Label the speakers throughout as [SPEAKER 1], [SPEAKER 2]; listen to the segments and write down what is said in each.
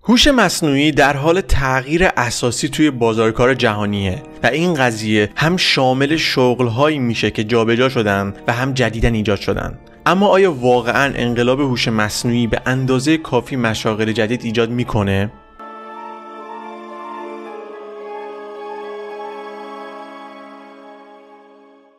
[SPEAKER 1] هوش مصنوعی در حال تغییر اساسی توی بازار کار جهانیه و این قضیه هم شامل شغل‌هایی میشه که جابجا شدن و هم جدیداً ایجاد شدن. اما آیا واقعاً انقلاب هوش مصنوعی به اندازه کافی مشاغل جدید ایجاد میکنه؟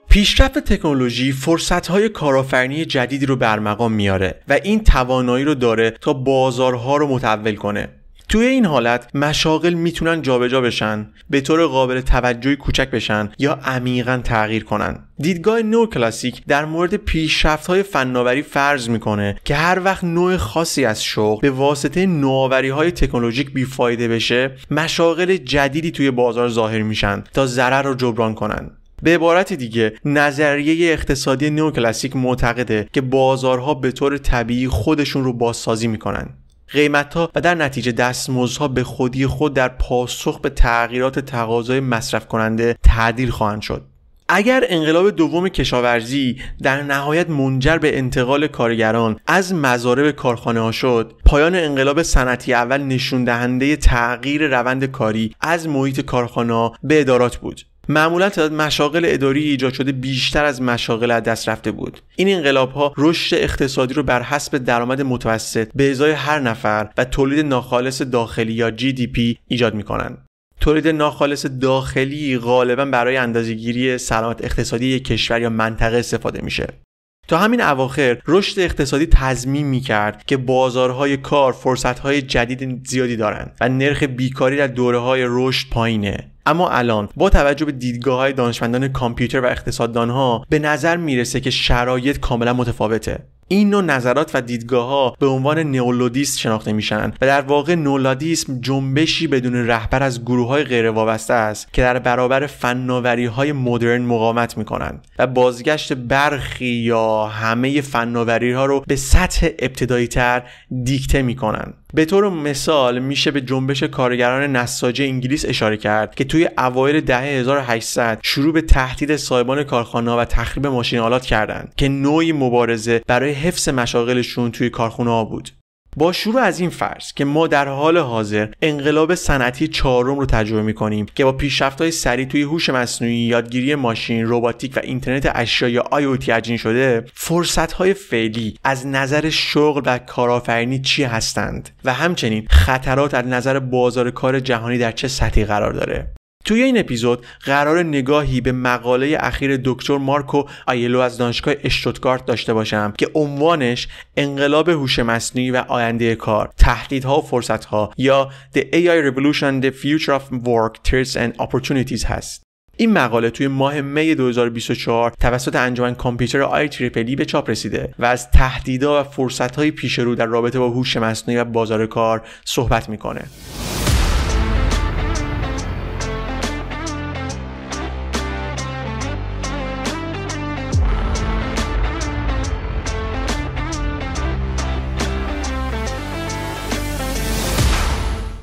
[SPEAKER 1] پیشرفت تکنولوژی فرصت‌های کارآفرینی جدیدی رو برمقام میاره و این توانایی رو داره تا بازارها رو متحول کنه. توی این حالت مشاغل میتونن جابجا بشن، به طور قابل توجهی کوچک بشن یا عمیقاً تغییر کنن. دیدگاه نوکلاسیک در مورد پیشرفت‌های فناوری فرض میکنه که هر وقت نوع خاصی از شغل به واسطه نوآوری‌های تکنولوژیک بیفایده بشه، مشاغل جدیدی توی بازار ظاهر میشن تا ضرر رو جبران کنن. به عبارت دیگه نظریه اقتصادی نوکلاسیک معتقده که بازارها به طور طبیعی خودشون رو بازسازی میکنن. قیمت‌ها و در نتیجه دستمزدها به خودی خود در پاسخ به تغییرات تقاضای مصرف کننده تعدیل خواهند شد. اگر انقلاب دوم کشاورزی در نهایت منجر به انتقال کارگران از مزارع به کارخانه‌ها شد، پایان انقلاب صنعتی اول نشون دهنده تغییر روند کاری از محیط کارخانه‌ها به ادارات بود. معمولا تعداد مشاغل اداری ایجاد شده بیشتر از مشاغل از دست رفته بود. این انقلاب‌ها رشد اقتصادی رو بر حسب درآمد متوسط به ازای هر نفر و تولید ناخالص داخلی یا GDP ایجاد می‌کنند. تولید ناخالص داخلی غالباً برای اندازه‌گیری سلامت اقتصادی یک کشور یا منطقه استفاده میشه. تا همین اواخر رشد اقتصادی تضمین می‌کرد که بازارهای کار فرصت‌های جدید زیادی دارند و نرخ بیکاری در دوره‌های رشد پایینه. اما الان با توجه به دیدگاه‌های دانشمندان کامپیوتر و اقتصاددان‌ها به نظر میرسه که شرایط کاملا متفاوته. این نوع نظرات و دیدگاه‌ها به عنوان نئولودیسم شناخته میشن و در واقع نئولودیسم جنبشی بدون رهبر از گروه‌های غیر وابسته است که در برابر فناوری‌های مدرن مقاومت می‌کنند و بازگشت برخی یا همه فناوری‌ها رو به سطح ابتدایی‌تر دیکته می‌کنند. به طور مثال میشه به جنبش کارگران نساجی انگلیس اشاره کرد که توی اوایل دهه 1800 شروع به تهدید صاحبان کارخانه‌ها و تخریب ماشین آلات کردند که نوعی مبارزه برای حفظ مشاغلشون توی کارخانه‌ها بود. با شروع از این فرض که ما در حال حاضر انقلاب صنعتی چهارم رو تجربه می‌کنیم که با پیشرفت‌های سریع توی هوش مصنوعی، یادگیری ماشین، روباتیک و اینترنت اشیا یا IoT اجین شده، فرصت‌های فعلی از نظر شغل و کارآفرینی چی هستند و همچنین خطرات از نظر بازار کار جهانی در چه سطحی قرار داره. توی این اپیزود قرار نگاهی به مقاله اخیر دکتر مارکو آیلو از دانشگاه اشتوتگارت داشته باشم که عنوانش انقلاب هوش مصنوعی و آینده کار، تهدیدها و فرصتها یا The AI Revolution, The Future of Work, Threats and Opportunities هست. این مقاله توی ماه می 2024 توسط انجمن کامپیوتر IEEE به چاپ رسیده و از تهدیدها و فرصتهای پیش رو در رابطه با هوش مصنوعی و بازار کار صحبت میکنه.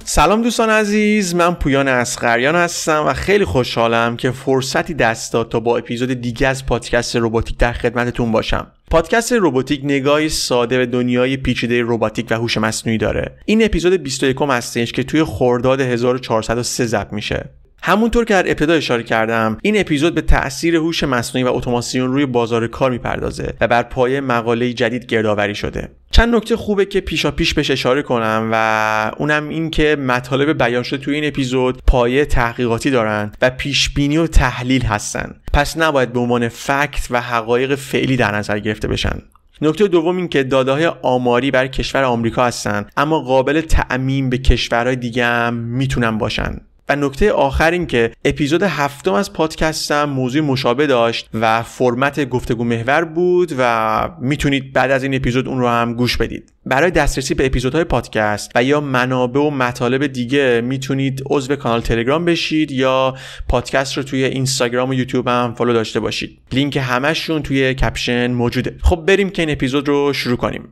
[SPEAKER 1] سلام دوستان عزیز، من پویان اصغریان هستم و خیلی خوشحالم که فرصتی دست داد تا با اپیزود دیگه از پادکست روباتیک در خدمتتون باشم. پادکست روباتیک نگاهی ساده به دنیای پیچیده روباتیک و هوش مصنوعی داره. این اپیزود 21 هستش که توی خرداد 1403 ضبط میشه. همونطور که در ابتدا اشاره کردم، این اپیزود به تأثیر هوش مصنوعی و اتوماسیون روی بازار کار میپردازه و بر پایه مقاله جدید گردآوری شده. چند نکته خوبه که پیش بهش اشاره کنم و اونم این که مطالب بیان شده توی این اپیزود پایه تحقیقاتی دارن و پیشبینی و تحلیل هستن، پس نباید به عنوان فکت و حقایق فعلی در نظر گرفته بشن. نکته دوم این که داده‌های آماری برای کشور آمریکا هستن، اما قابل تعمیم به کشورهای دیگه هم میتونن باشن. و نکته آخر این که اپیزود 7 از پادکستم موضوع مشابه داشت و فرمت گفتگو محور بود و میتونید بعد از این اپیزود اون رو هم گوش بدید. برای دسترسی به اپیزودهای پادکست و یا منابع و مطالب دیگه میتونید عضو کانال تلگرام بشید یا پادکست رو توی اینستاگرام و یوتیوب هم فالو داشته باشید. لینک همشون توی کپشن موجوده. خب بریم که این اپیزود رو شروع کنیم.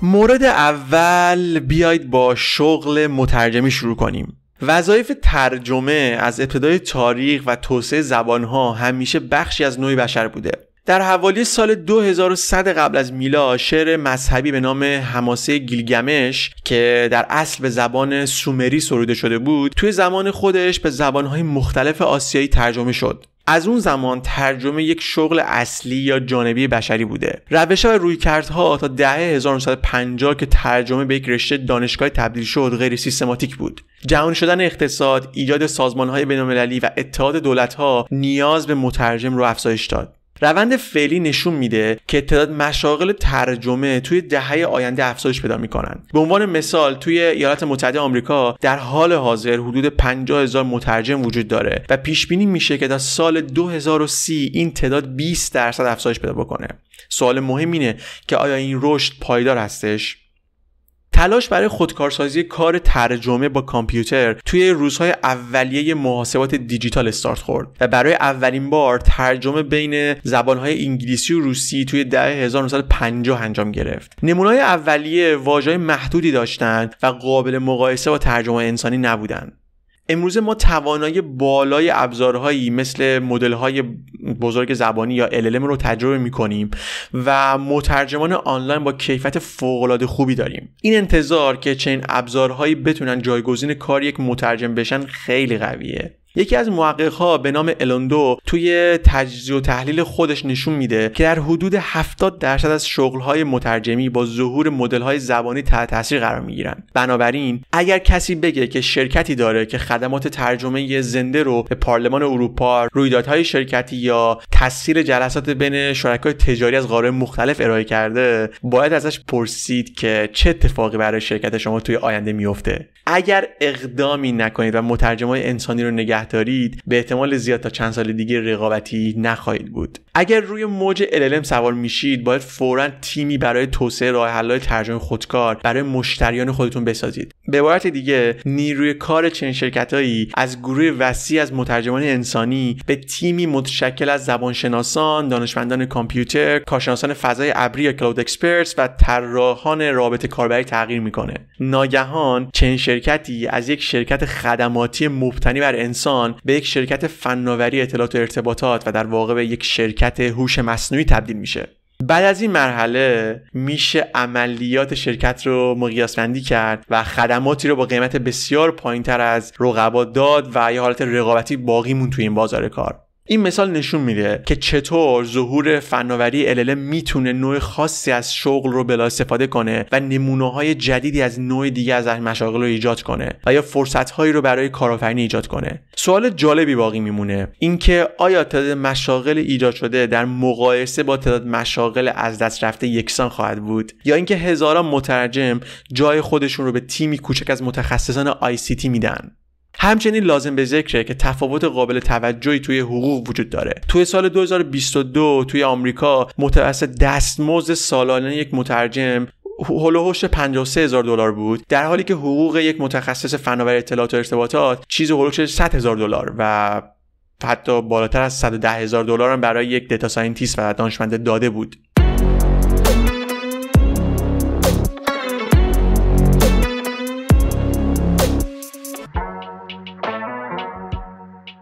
[SPEAKER 1] مورد اول بیایید با شغل مترجمی شروع کنیم. وظایف ترجمه از ابتدای تاریخ و توسعه زبانها همیشه بخشی از نوع بشر بوده. در حوالی سال 2100 قبل از میلاد شعر مذهبی به نام حماسه گیلگمش که در اصل به زبان سومری سروده شده بود، توی زمان خودش به زبانهای مختلف آسیایی ترجمه شد. از اون زمان ترجمه یک شغل اصلی یا جانبی بشری بوده. روش‌ها و رویکردها تا دهه 1950 که ترجمه به یک رشته دانشگاهی تبدیل شد غیر سیستماتیک بود. جهانی شدن اقتصاد، ایجاد سازمان‌های بین‌المللی و اتحاد دولت‌ها نیاز به مترجم رو افزایش داد. روند فعلی نشون میده که تعداد مشاغل ترجمه توی دهه آینده افزایش پیدا میکنن. به عنوان مثال توی ایالات متحده آمریکا در حال حاضر حدود 50,000 مترجم وجود داره و پیش بینی میشه که در سال 2030 این تعداد 20% افزایش پیدا بکنه. سوال مهم اینه که آیا این رشد پایدار هستش؟ تلاش برای خودکارسازی کار ترجمه با کامپیوتر توی روزهای اولیه محاسبات دیجیتال استارت خورد و برای اولین بار ترجمه بین زبانهای انگلیسی و روسی توی دهه 1950 انجام گرفت. نمونه‌های اولیه واژه‌های محدودی داشتند و قابل مقایسه با ترجمه انسانی نبودند. امروز ما توانایی بالای ابزارهایی مثل مدل‌های بزرگ زبانی یا LLM رو تجربه می‌کنیم و مترجمان آنلاین با کیفیت فوق‌العاده خوبی داریم. این انتظار که چنین ابزارهایی بتونن جایگزین کار یک مترجم بشن خیلی قویه. یکی از محقق‌ها به نام الوندو توی تجزیه و تحلیل خودش نشون میده که در حدود 70% از شغل‌های مترجمی با ظهور مدل‌های زبانی تحت تاثیر قرار می‌گیرن. بنابراین اگر کسی بگه که شرکتی داره که خدمات ترجمه زنده رو به پارلمان اروپا، رویدادهای شرکتی یا تسهیل جلسات بین شرکای تجاری از قاره مختلف ارائه کرده، باید ازش پرسید که چه اتفاقی برای شرکت شما توی آینده میفته. اگر اقدامی نکنید و مترجمای انسانی رو نگه دارید، به احتمال زیاد تا چند سال دیگه رقابتی نخواهید بود. اگر روی موج LLM سوار میشید، باید فوراً تیمی برای توسعه راه حل‌های ترجمه خودکار برای مشتریان خودتون بسازید. به عبارت دیگه، نیروی کار چنین شرکتایی از گروه وسیع از مترجمان انسانی به تیمی متشکل از زبانشناسان، دانشمندان کامپیوتر، کارشناسان فضای ابری یا کلاود اکسپرتس و طراحان رابطه کاربری تغییر میکنه. ناگهان چنین شرکتی از یک شرکت خدماتی مبتنی بر انسان به یک شرکت فناوری اطلاعات و ارتباطات و در واقع به یک شرکت هوش مصنوعی تبدیل میشه. بعد از این مرحله میشه عملیات شرکت رو مقیاس بندی کرد و خدماتی رو با قیمت بسیار پایینتر از رقبا داد و یه حالت رقابتی باقی مون توی این بازار کار. این مثال نشون میده که چطور ظهور فناوری LLM میتونه نوع خاصی از شغل رو بلا استفاده کنه و نمونه‌های جدیدی از نوع دیگه از مشاغل رو ایجاد کنه و یا فرصت‌هایی رو برای کارآفرینی ایجاد کنه. سوال جالبی باقی میمونه، اینکه آیا تعداد مشاغل ایجاد شده در مقایسه با تعداد مشاغل از دست رفته یکسان خواهد بود، یا اینکه هزاران مترجم جای خودشون رو به تیمی کوچک از متخصصان ICT میدن. همچنین لازم به ذکره که تفاوت قابل توجهی توی حقوق وجود داره. توی سال 2022 توی آمریکا متوسط دستمزد سالانه یک مترجم هولوش $53,000 بود، در حالی که حقوق یک متخصص فناوری اطلاعات و ارتباطات چیز هولوش $100,000 و حتی بالاتر از $110,000 هم برای یک دیتا ساینتیست و دانشمند داده بود.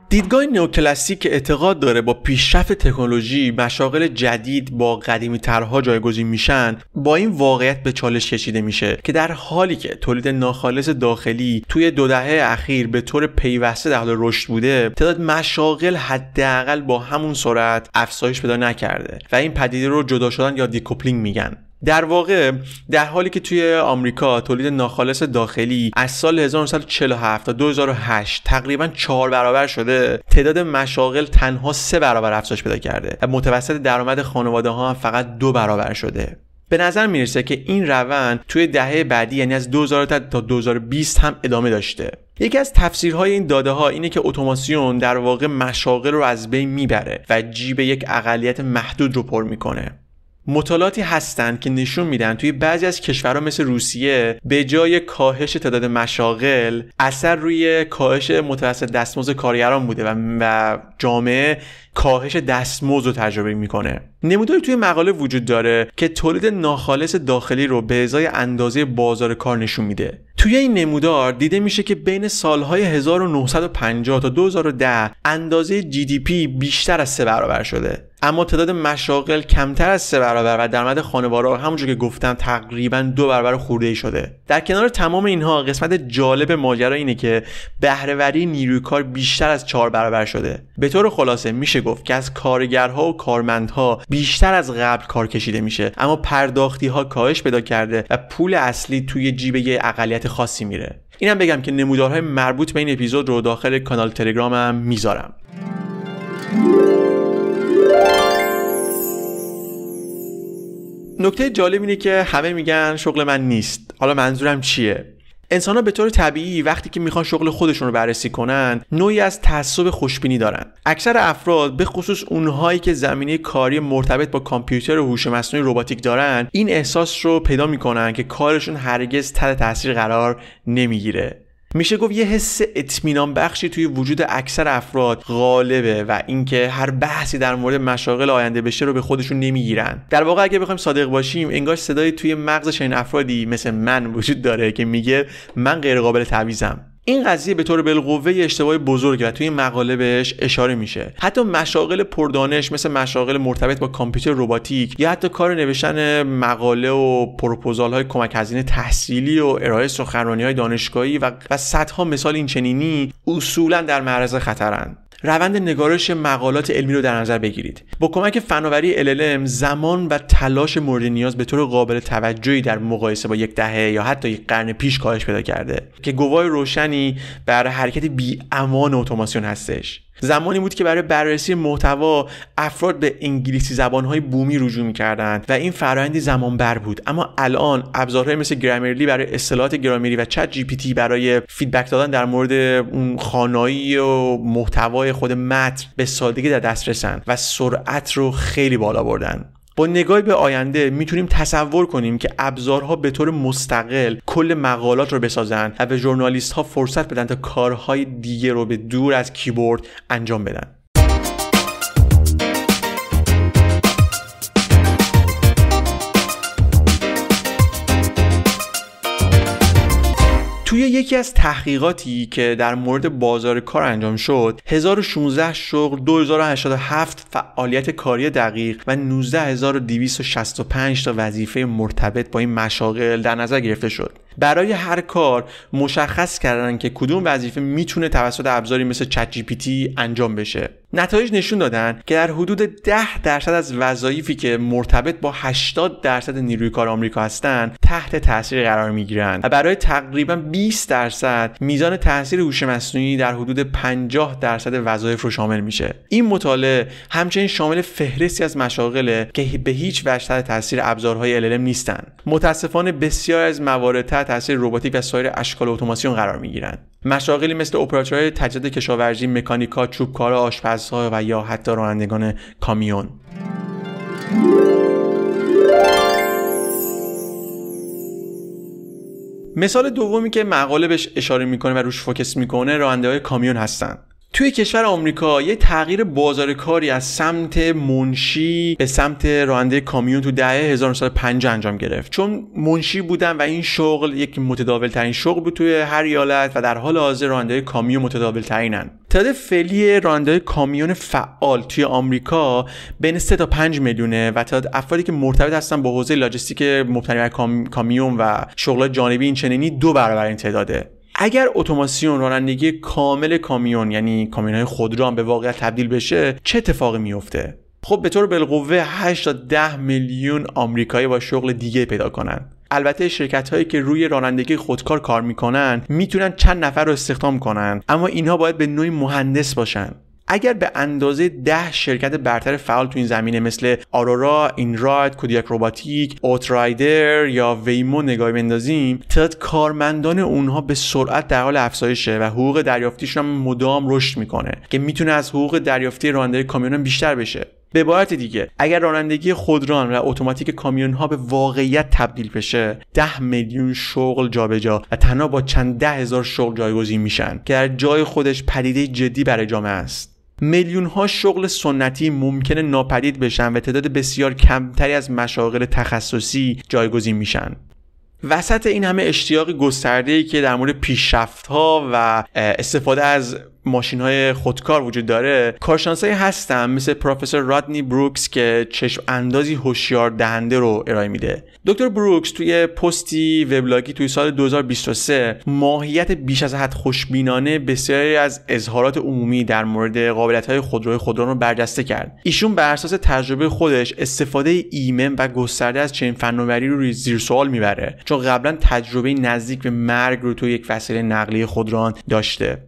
[SPEAKER 1] دیدگاه نئوکلاسیک اعتقاد داره با پیشرفت تکنولوژی مشاغل جدید با قدیمی ترها جایگزین میشن، با این واقعیت به چالش کشیده میشه که در حالی که تولید ناخالص داخلی توی 2 دهه اخیر به طور پیوسته در حال رشد بوده، تعداد مشاغل حداقل با همون سرعت افزایش پیدا نکرده و این پدیده رو جدا شدن یا دیکوپلینگ میگن. در واقع در حالی که توی آمریکا تولید ناخالص داخلی از سال 1947 تا 2008 تقریباً 4 برابر شده، تعداد مشاغل تنها 3 برابر افزایش پیدا کرده و متوسط درآمد خانواده‌ها هم فقط 2 برابر شده. به نظر میرسه که این روند توی دهه بعدی، یعنی از 2000 تا 2020 هم ادامه داشته. یکی از تفسیرهای این داده ها اینه که اتوماسیون در واقع مشاغل رو از بین میبره و جیب یک اقلیت محدود رو پر میکنه. مطالعاتی هستند که نشون میدن توی بعضی از کشورها مثل روسیه به جای کاهش تعداد مشاغل، اثر روی کاهش متوسط دستمزد کارگران بوده و جامعه کاهش دستمزد رو تجربه میکنه. نموداری توی مقاله وجود داره که تولید ناخالص داخلی رو به ازای اندازه بازار کار نشون میده. توی این نمودار دیده میشه که بین سالهای 1950 تا 2010 اندازه GDP بیشتر از 3 برابر شده، اما تعداد مشاغل کمتر از 3 برابر و درآمد خانوارها همونجور که گفتم تقریباً 2 برابر خورده‌ای شده. در کنار تمام اینها قسمت جالب ماجرا اینه که بهره‌وری نیروی کار بیشتر از 4 برابر شده. به طور خلاصه میشه گفت که از کارگرها و کارمندها بیشتر از قبل کار کشیده میشه، اما پرداختی‌ها کاهش پیدا کرده و پول اصلی توی جیب یه اقلیت خاصی میره. اینم بگم که نمودارهای مربوط به این اپیزود رو داخل کانال تلگرامم میذارم. نکته جالب اینه که همه میگن شغل من نیست. حالا منظورم چیه؟ انسان‌ها به طور طبیعی وقتی که میخوان شغل خودشون رو بررسی کنن نوعی از تعصب خوشبینی دارن. اکثر افراد به خصوص اونهایی که زمینه کاری مرتبط با کامپیوتر و هوش مصنوعی رباتیک دارن این احساس رو پیدا میکنن که کارشون هرگز تحت تاثیر قرار نمیگیره. میشه گفت یه حس اطمینان بخشی توی وجود اکثر افراد غالبه و اینکه هر بحثی در مورد مشاغل آینده بشه رو به خودشون نمیگیرن. در واقع اگه بخوایم صادق باشیم انگار صدایی توی مغز این افرادی مثل من وجود داره که میگه من غیر قابل تعویضم. این قضیه به طور بالقوه اشتباه بزرگه و توی مقاله بهش اشاره میشه. حتی مشاغل پردانش مثل مشاغل مرتبط با کامپیوتر رباتیک یا حتی کار نوشتن مقاله و پروپوزال‌های کمک هزینه تحصیلی و ارائه سخنرانی‌های دانشگاهی و صدها مثال این چنینی اصولاً در معرض خطرن. روند نگارش مقالات علمی رو در نظر بگیرید. با کمک فناوری LLM زمان و تلاش مورد نیاز به طور قابل توجهی در مقایسه با یک دهه یا حتی یک قرن پیش کاهش پیدا کرده که گواه روشنی بر حرکت بی‌امان اتوماسیون هستش. زمانی بود که برای بررسی محتوا افراد به انگلیسی زبان‌های بومی رجوع می‌کردند و این فرآیندی زمانبر بود، اما الان ابزارهای مثل گرامرلی برای اصطلاحات گرامری و چت جی پی تی برای فیدبک دادن در مورد اون خوانایی و محتوای خود متن به سادگی در دسترسن و سرعت رو خیلی بالا بردن. با نگاهی به آینده میتونیم تصور کنیم که ابزارها به طور مستقل کل مقالات رو بسازن و به ژورنالیست ها فرصت بدن تا کارهای دیگه رو به دور از کیبورد انجام بدن. توی یکی از تحقیقاتی که در مورد بازار کار انجام شد 1016 شغل، 2087 فعالیت کاری دقیق و 19265 تا وظیفه مرتبط با این مشاغل در نظر گرفته شد. برای هر کار مشخص کردن که کدوم وظیفه میتونه توسط ابزاری مثل چت جی پی تی انجام بشه. نتایج نشون دادن که در حدود 10% از وظایفی که مرتبط با 80% نیروی کار آمریکا هستند تحت تاثیر قرار میگیرن و برای تقریبا 20% میزان تاثیر هوش مصنوعی در حدود 50% وظایف رو شامل میشه. این مطالعه همچنین شامل فهرستی از مشاغله که به هیچ وجه تحت تاثیر ابزارهای LLM نیستن. متاسفانه بسیار از موارد تحت تاثیر رباتیک و سایر اشکال اتوماسیون قرار میگیرن. مشاغلی مثل اپراتورهای تجهیزات کشاورزی، مکانیکا، چوبکارا، آشپزها و یا حتی رانندگان کامیون. مثال دومی که مقاله بهش اشاره میکنه و روش فوکس میکنه راننده‌های کامیون هستن. توی کشور آمریکا یه تغییر بازار کاری از سمت منشی به سمت راننده کامیون تو دهه 1950 انجام گرفت. چون منشی بودن و این شغل یک متداول ترین شغل بود توی هر ایالت و در حال حاضر راننده کامیون متداول ترینن. تعداد فعلی راننده کامیون فعال توی آمریکا بین 3 تا 5 میلیونه و تعداد افرادی که مرتبط هستن با حوزه لاجستیک مبتنی بر کامیون و شغلات جانبی این چنینی 2 برابر این تعداده. اگر اتوماسیون رانندگی کامل کامیون یعنی کامیون‌های خودران به واقعیت تبدیل بشه چه اتفاقی میفته؟ خب به طور بالقوه 8 تا 10 میلیون آمریکایی با شغل دیگه پیدا کنن. البته شرکت‌هایی که روی رانندگی خودکار کار میکنن میتونن چند نفر رو استخدام کنن، اما اینها باید به نوعی مهندس باشن. اگر به اندازه 10 شرکت برتر فعال تو این زمینه مثل آرورا، اینراید، کودیاک روباتیک، اوترایدر یا ویمو نگاهی بندازیم، تعداد کارمندان اونها به سرعت در حال افزایشه و حقوق دریافتیشون هم مدام رشد میکنه که میتونه از حقوق دریافتی راننده کامیون بیشتر بشه. به عبارت دیگه اگر رانندگی خودران و اتوماتیک کامیون ها به واقعیت تبدیل بشه 10 میلیون شغل جابجا و تنها با چند 10,000 شغل جایگزین میشن که در جای خودش پدیده جدی برای جامعه است. میلیون ها شغل سنتی ممکنه ناپدید بشن و تعداد بسیار کمتری از مشاغل تخصصی جایگزین میشن. وسط این همه اشتیاق گسترده‌ای که در مورد پیشرفت‌ها و استفاده از ماشین‌های خودکار وجود داره، کارشناسایی هستن مثل پروفسور رادنی بروکس که چشم اندازی هوشیار دهنده رو ارائه میده. دکتر بروکس توی پستی وبلاگی توی سال 2023 ماهیت بیش از حد خوشبینانه بسیاری از اظهارات عمومی در مورد قابلیت‌های خودروی خودران رو برجسته کرد. ایشون بر اساس تجربه خودش استفاده ایمن و گسترده از چنین فناوری رو زیر سوال میبره، چون قبلا تجربه نزدیک به مرگ رو توی یک وسیله نقلیه خودران داشته.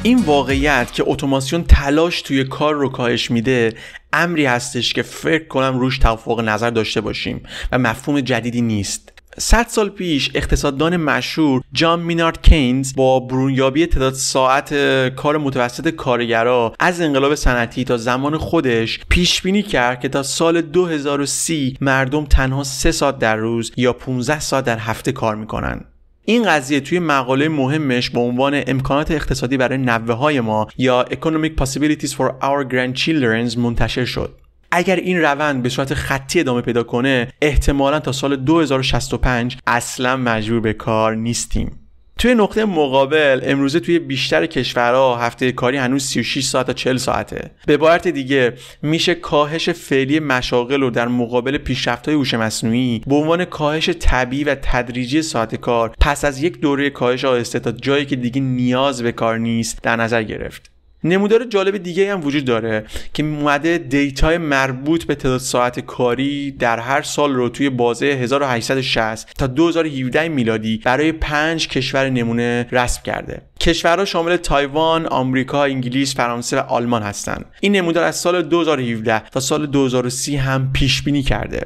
[SPEAKER 1] این واقعیت که اتوماسیون تلاش توی کار رو کاهش میده امری هستش که فکر کنم روش توافق نظر داشته باشیم و مفهوم جدیدی نیست. 100 سال پیش اقتصاددان مشهور جان مینارد کینز با برونیابی تعداد ساعت کار متوسط کارگرها از انقلاب صنعتی تا زمان خودش پیش بینی کرد که تا سال 2030 مردم تنها 3 ساعت در روز یا 15 ساعت در هفته کار میکنن. این قضیه توی مقاله مهمش با عنوان امکانات اقتصادی برای نوه‌های ما یا Economic Possibilities for Our Grandchildren منتشر شد. اگر این روند به صورت خطی ادامه پیدا کنه، احتمالاً تا سال 2065 اصلا مجبور به کار نیستیم. توی نقطه مقابل امروزه توی بیشتر کشورها هفته کاری هنوز 36 ساعت تا 40 ساعته. به عبارت دیگه میشه کاهش فعلی مشاغل رو در مقابل پیشرفت‌های هوش مصنوعی به عنوان کاهش طبیعی و تدریجی ساعت کار پس از یک دوره کاهش آهسته تا جایی که دیگه نیاز به کار نیست در نظر گرفت. نمودار جالب دیگه هم وجود داره که اومده دیتای مربوط به تعداد ساعت کاری در هر سال رو توی بازه 1860 تا 2017 میلادی برای 5 کشور نمونه رسم کرده. کشورها شامل تایوان، آمریکا، انگلیس، فرانسه و آلمان هستن. این نمودار از سال 2017 تا سال 2030 هم پیش بینی کرده.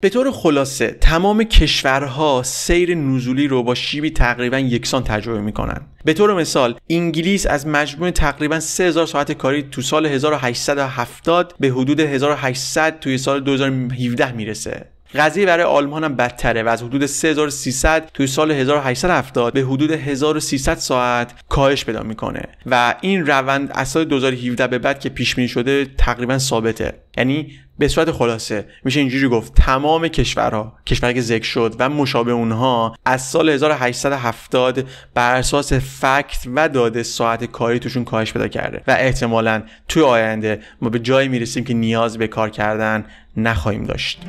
[SPEAKER 1] به طور خلاصه تمام کشورها سیر نزولی رو با شیبی تقریبا یکسان تجربه میکنن. به طور مثال انگلیس از مجموع تقریبا 3000 ساعت کاری تو سال 1870 به حدود 1800 توی سال 2017 میرسه. قضیه برای آلمان هم بدتره و از حدود 3300 توی سال 1870 به حدود 1300 ساعت کاهش پیدا میکنه و این روند از سال 2017 به بعد که پیش بینی شده تقریبا ثابته. یعنی به صورت خلاصه میشه اینجوری گفت تمام کشورها، کشوری که ذکر شد و مشابه اونها از سال 1870 بر اساس فکت و داده ساعت کاری توشون کاهش پیدا کرده و احتمالاً توی آینده ما به جایی میرسیم که نیاز به کار کردن نخواهیم داشت.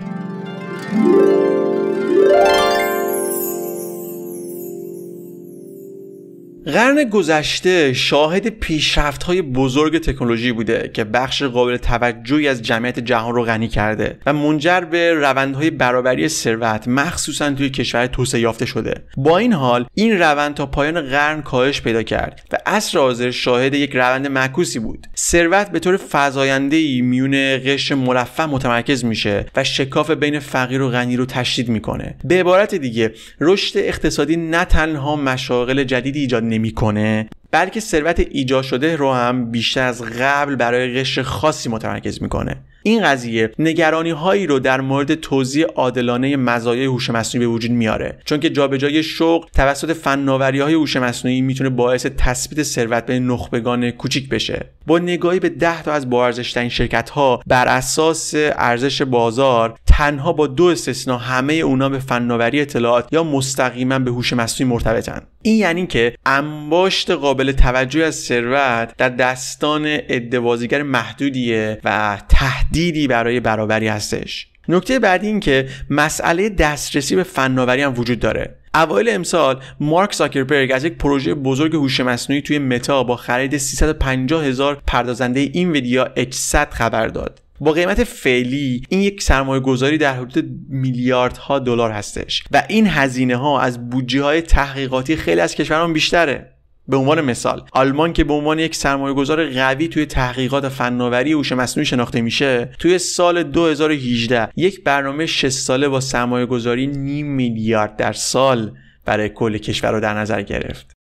[SPEAKER 1] قرن گذشته شاهد پیشرفت‌های بزرگ تکنولوژی بوده که بخش قابل توجهی از جمعیت جهان رو غنی کرده و منجر به روندهای برابری ثروت مخصوصاً توی کشور توسعه یافته شده. با این حال این روند تا پایان قرن کاهش پیدا کرد و عصر حاضر شاهد یک روند معکوسی بود. ثروت به طور فزاینده‌ای میون قشر مرفه متمرکز میشه و شکاف بین فقیر و غنی رو تشدید میکنه. به عبارت دیگه رشد اقتصادی نه تنها مشاغل جدیدی ایجاد نمیکنه بلکه ثروت ایجاد شده رو هم بیشتر از قبل برای قشر خاصی متمرکز میکنه. این قضیه نگرانی هایی رو در مورد توزیع عادلانه مزایای هوش مصنوعی به وجود میاره، چون که جابجایی شغل توسط فناوری‌های هوش مصنوعی میتونه باعث تثبیت ثروت بین نخبگان کوچیک بشه. با نگاهی به 10 تا از با ارزش‌ترین شرکت‌ها بر اساس ارزش بازار، تنها با 2 استثنا همه اونا به فناوری اطلاعات یا مستقیما به هوش مصنوعی مرتبطن. این یعنی که انباشت قابل توجهی از ثروت در دستان عده‌بازیگر محدودیه و تهدیدی برای برابری هستش. نکته بعدی این که مسئله دسترسی به فناوری هم وجود داره. اوایل امسال مارک زاکربرگ از یک پروژه بزرگ هوش مصنوعی توی متا با خرید 350,000 پردازنده اینویدیا H100 خبر داد. با قیمت فعلی این یک سرمایه گذاری در حدود میلیاردها دلار هستش و این هزینه ها از بودجه های تحقیقاتی خیلی از کشوران بیشتره. به عنوان مثال آلمان که به عنوان یک سرمایه گذار قوی توی تحقیقات فناوری هوش مصنوعی شناخته میشه، توی سال 2018 یک برنامه 6 ساله با سرمایه گذاری 0.5 میلیارد در سال برای کل کشور رو در نظر گرفت.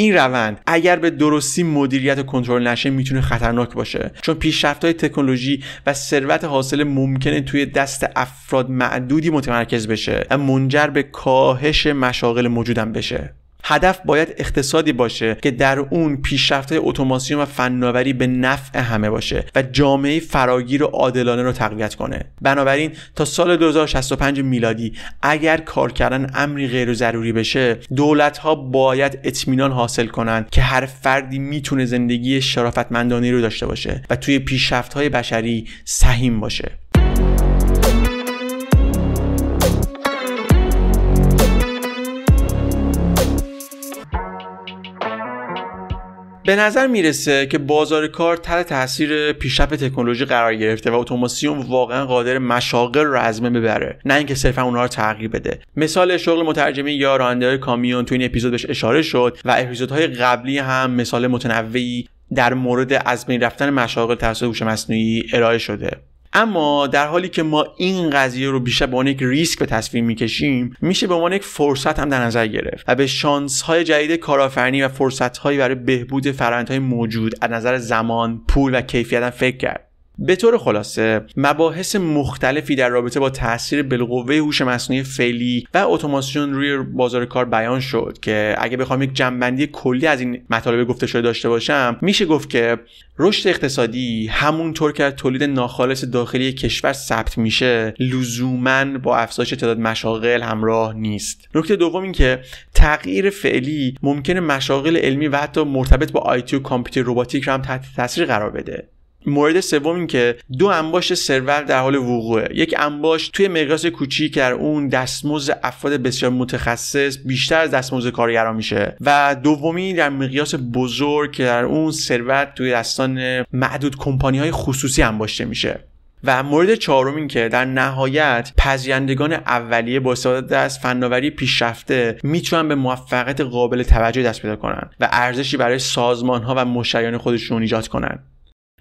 [SPEAKER 1] این روند اگر به درستی مدیریت و کنترل نشه میتونه خطرناک باشه، چون پیشرفت‌های تکنولوژی و ثروت حاصل ممکنه توی دست افراد معدودی متمرکز بشه و منجر به کاهش مشاغل موجودم بشه. هدف باید اقتصادی باشه که در اون پیشرفت‌های اتوماسیون و فناوری به نفع همه باشه و جامعه فراگیر و عادلانه رو تقویت کنه. بنابراین تا سال 2065 میلادی اگر کار کردن امری غیر ضروری بشه، دولت‌ها باید اطمینان حاصل کنن که هر فردی میتونه زندگی شرافتمندانه رو داشته باشه و توی پیشرفت‌های بشری سهیم باشه. به نظر میرسه که بازار کار تحت تاثیر پیشرفت تکنولوژی قرار گرفته و اتوماسیون واقعا قادر مشاغل رو از بین ببره، نه اینکه صرفا اونها رو تغییر بده. مثال شغل مترجمی یا راننده‌های کامیون تو این اپیزود بهش اشاره شد و اپیزودهای قبلی هم مثال متنوعی در مورد از بین رفتن مشاغل توسط هوش مصنوعی ارائه شده. اما در حالی که ما این قضیه رو بیشتر به عنوان یک ریسک به تصویر میکشیم، میشه به عنوان یک فرصت هم در نظر گرفت و به شانس‌های جدید کارآفرینی و فرصت‌هایی برای بهبود فرآیندهای موجود از نظر زمان، پول و کیفیت هم فکر کرد. به طور خلاصه مباحث مختلفی در رابطه با تاثیر بالقوه هوش مصنوعی فعلی و اتوماسیون روی بازار کار بیان شد که اگه بخوام یک جمع‌بندی کلی از این مطالب گفته شده داشته باشم، میشه گفت که رشد اقتصادی همونطور که تولید ناخالص داخلی کشور ثبت میشه لزوماً با افزایش تعداد مشاغل همراه نیست. نکته دوم این که تغییر فعلی ممکنه مشاغل علمی و حتی مرتبط با آیتی و کامپیوتر رباتیک رو هم تحت تاثیر قرار بده. مورد سوم این که دو انباشت ثروت در حال وقوعه. یک انباشت توی مقیاس کوچیک در اون دستمزد افراد بسیار متخصص بیشتر از دستمزد کارگران میشه و دومی در مقیاس بزرگ که در اون ثروت توی دستان معدود کمپانی‌های خصوصی انباشته میشه. و مورد چهارم این که در نهایت پذیرندگان اولیه با استفاده از فناوری پیشرفته میتونن به موفقیت قابل توجه دست پیدا کنن و ارزشی برای سازمان‌ها و مشتریان خودشون ایجاد کنن.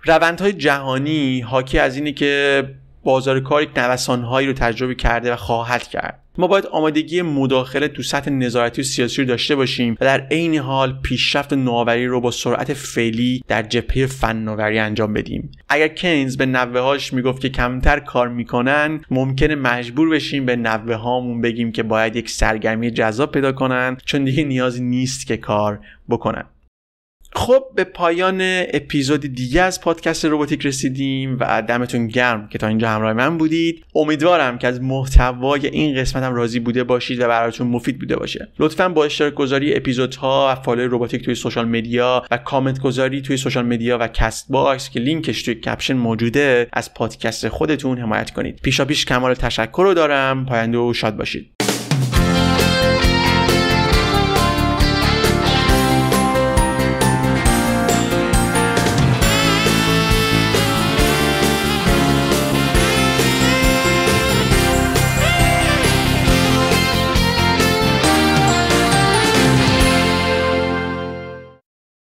[SPEAKER 1] روندهای جهانی حاکی از اینه که بازار کار یک نوسان‌هایی رو تجربه کرده و خواهد کرد. ما باید آمادگی مداخله تو سطح نظارتی و سیاسی رو داشته باشیم و در عین حال پیشرفت نوآوری رو با سرعت فعلی در جبهه فناوری انجام بدیم. اگر کینز به نوه‌هاش میگفت که کمتر کار میکنن، ممکنه مجبور بشیم به نوه‌هامون بگیم که باید یک سرگرمی جذاب پیدا کنن، چون دیگه نیازی نیست که کار بکنن. خب به پایان اپیزود دیگه از پادکست روباتیک رسیدیم و دمتون گرم که تا اینجا همراه من بودید. امیدوارم که از محتوای این قسمت هم راضی بوده باشید و براتون مفید بوده باشه. لطفاً با اشتراک گذاری اپیزودها و فالو روباتیک توی سوشال مدیا و کامنت گذاری توی سوشال مدیا و کست باکس که لینکش توی کپشن موجوده از پادکست خودتون حمایت کنید. پیشاپیش کمال تشکر رو دارم. پاینده و شاد باشید.